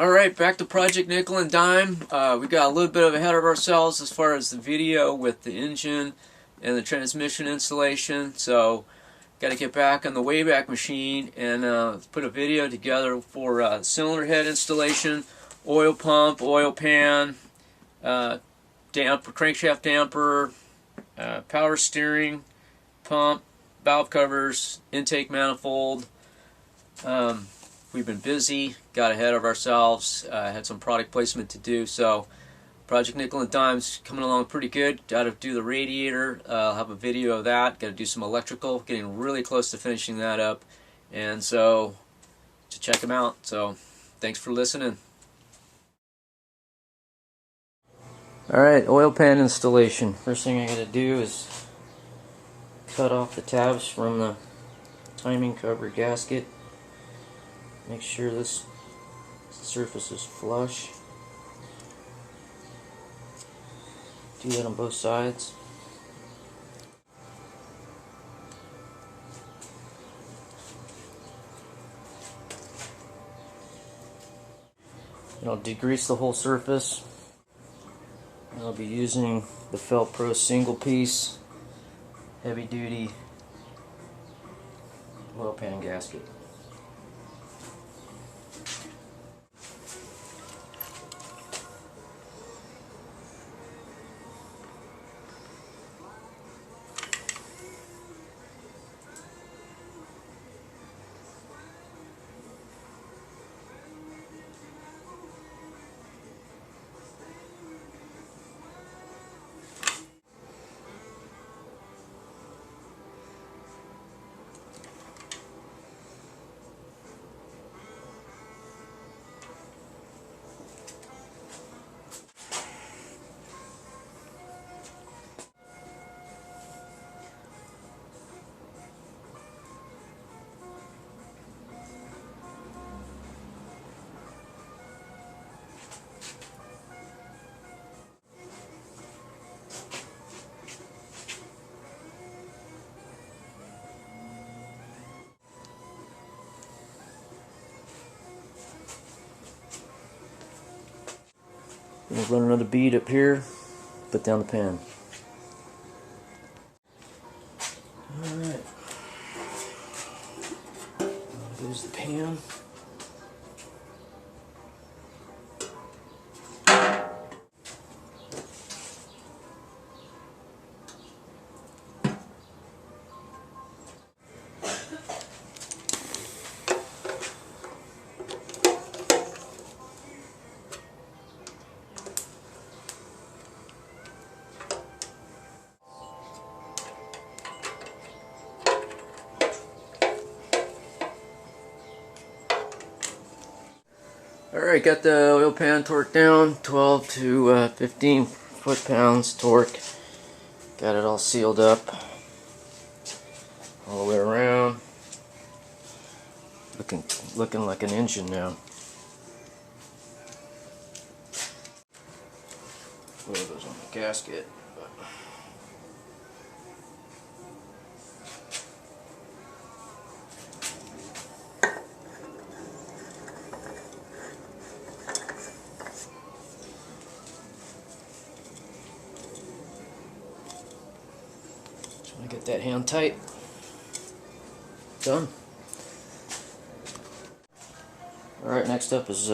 Alright, back to Project Nickel and Dime. We got a little bit ahead of ourselves as far as the video with the engine and the transmission installation. So, got to get back on the Wayback Machine and put a video together for cylinder head installation, oil pump, oil pan, damper, crankshaft damper, power steering, pump, valve covers, intake manifold. We've been busy, got ahead of ourselves, had some product placement to do, so Project Nickel and Dime's coming along pretty good. Got to do the radiator, I'll have a video of that, got to do some electrical, getting really close to finishing that up, and so to check them out. So thanks for listening. Alright, oil pan installation. First thing I got to do is cut off the tabs from the timing cover gasket. Make sure this surface is flush. Do that on both sides. And I'll degrease the whole surface. And I'll be using the Felt Pro single piece heavy duty oil pan gasket. We'll run another bead up here, put down the pan. Alright. There's the pan. Alright, got the oil pan torque down, 12 to 15 foot-pounds torque. Got it all sealed up all the way around. Looking like an engine now. Oil goes on the gasket. Get that hand tight. Done. Alright, next up is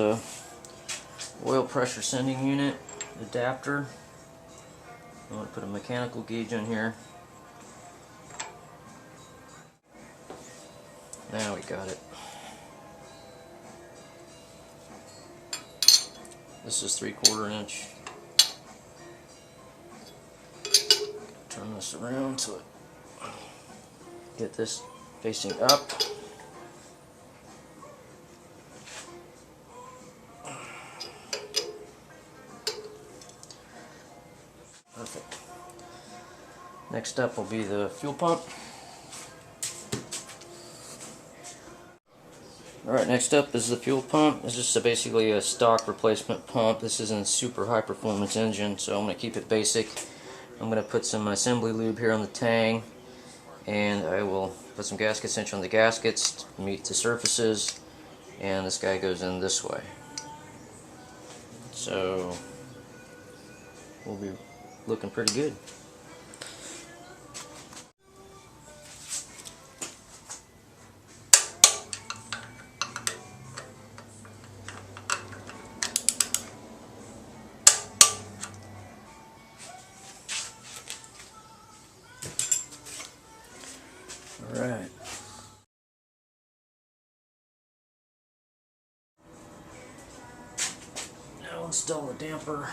oil pressure sending unit adapter. I'm going to put a mechanical gauge on here. Now we got it. This is 3/4 inch. Turn this around so it get this facing up. Perfect. Next up will be the fuel pump. Alright, next up is the fuel pump. This is basically a stock replacement pump. This isn't a super high performance engine, so I'm going to keep it basic. I'm going to put some assembly lube here on the tang, and I will put some gasket cinch on the gaskets to meet the surfaces, and this guy goes in this way. So we'll be looking pretty good. All right. Now install the damper.